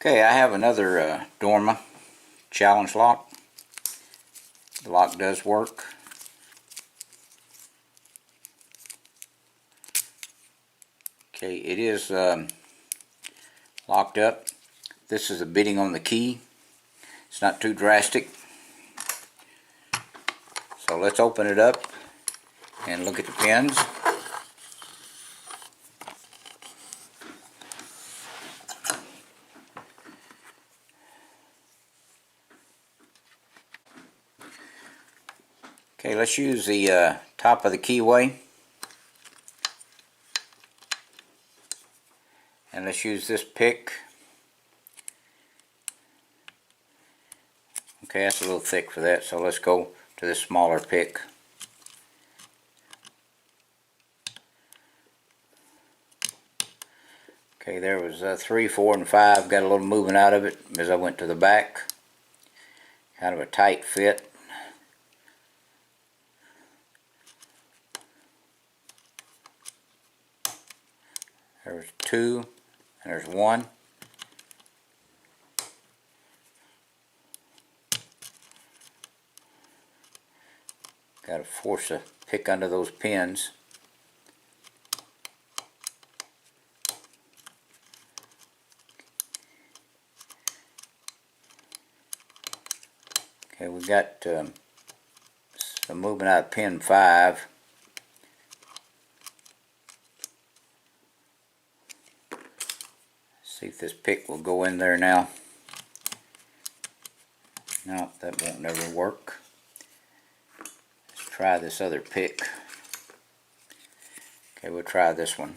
Okay, I have another Dorma challenge lock. The lock does work. Okay, it is locked up. This is a bidding on the key. It's not too drastic. So let's open it up and look at the pins. Okay, let's use the top of the Keyway. And let's use this pick. Okay, that's a little thick for that, so let's go to this smaller pick. Okay, there was 3, 4, and 5. Got a little movement out of it as I went to the back. Kind of a tight fit. There's 2, and there's 1. Got to force a pick under those pins. Okay, we got some movement out of pin 5. See if this pick will go in there now. No, that won't never work. Let's try this other pick. Okay, we'll try this one.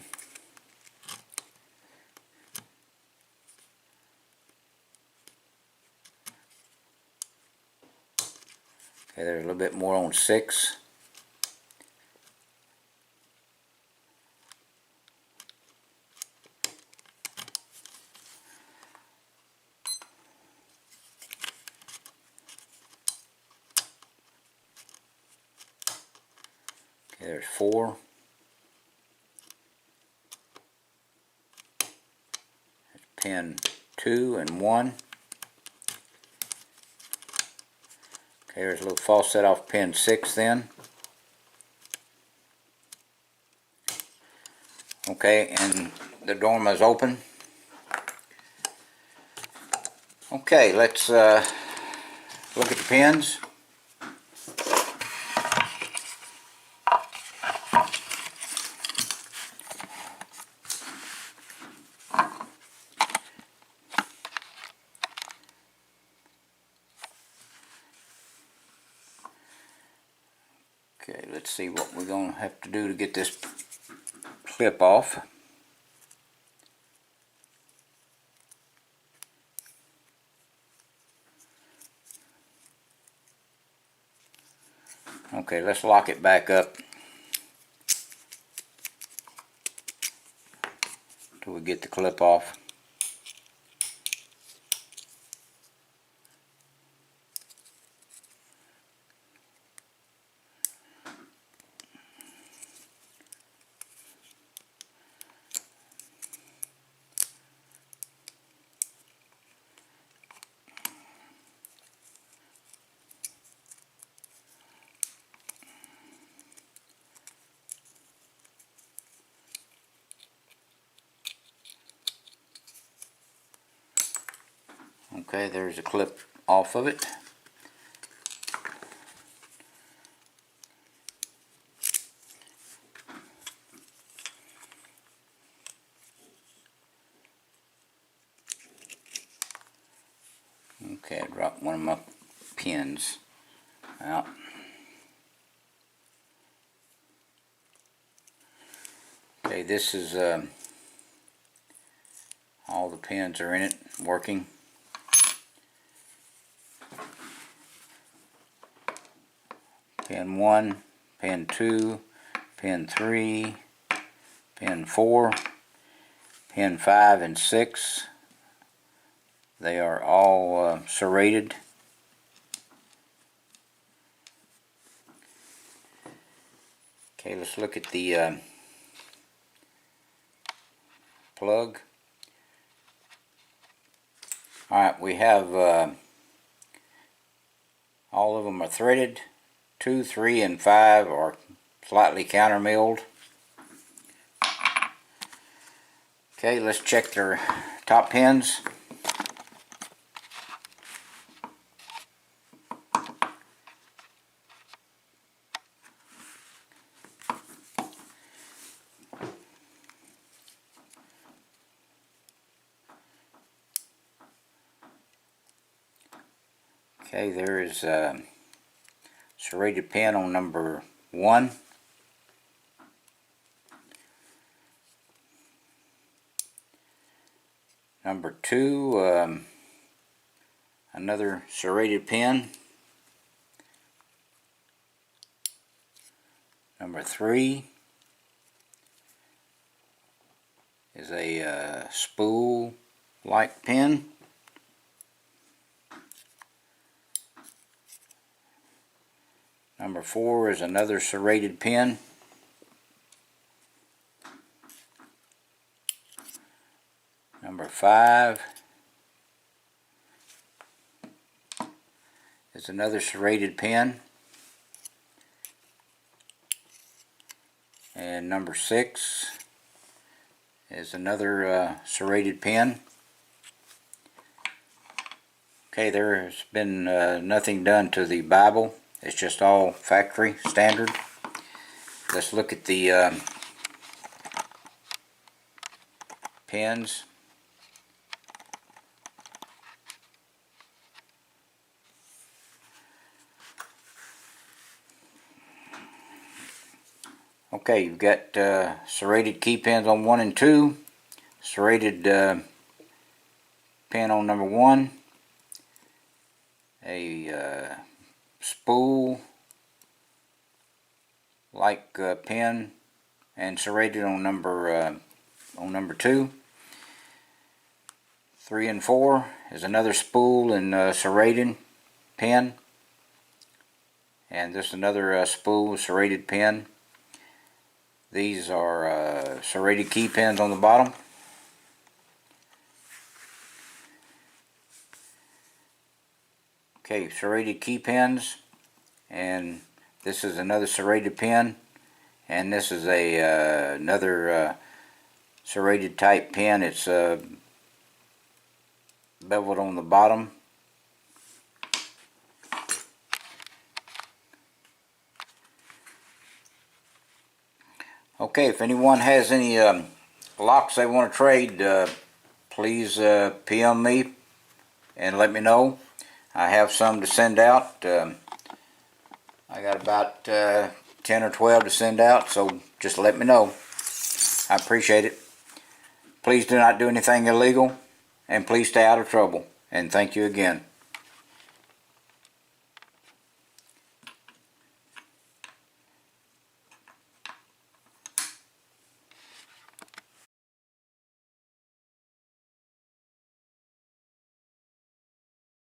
Okay, there's a little bit more on 6. Okay, there's 4. There's pin 2 and 1. Okay, there's a little false set off pin 6 then. Okay, and the Dorma is open. Okay, let's look at the pins. Okay, let's see what we're going to have to do to get this clip off. Okay, let's lock it back up till we get the clip off. Okay, there's a clip off of it. Okay, I dropped one of my pins out. Okay, this is all the pins are in it working. Pin 1, pin 2, pin 3, pin 4, pin 5 and 6. They are all serrated. Okay, let's look at the plug. Alright, we have all of them are threaded. 2, 3, and 5 are slightly counter milled. Okay, let's check their top pins. Okay, there is a serrated pin on number 1. Number 2, another serrated pin. Number 3 is a spool-like pin. Number 4 is another serrated pin. Number 5 is another serrated pin. And number 6 is another serrated pin. Okay, there's been nothing done to the Bible. It's just all factory standard. Let's look at the pins. Okay, you've got serrated key pins on 1 and 2, serrated pin on number 1, a spool like pin and serrated on number 2. 3 and 4 is another spool and serrated pin, and this is another spool serrated pin. These are serrated key pins on the bottom. Okay, serrated key pins, and this is another serrated pin, and this is a another serrated type pin. It's beveled on the bottom. Okay, if anyone has any locks they want to trade, please PM me and let me know. I have some to send out. I got about 10 or 12 to send out, so just let me know. I appreciate it. Please do not do anything illegal, and please stay out of trouble. And thank you again.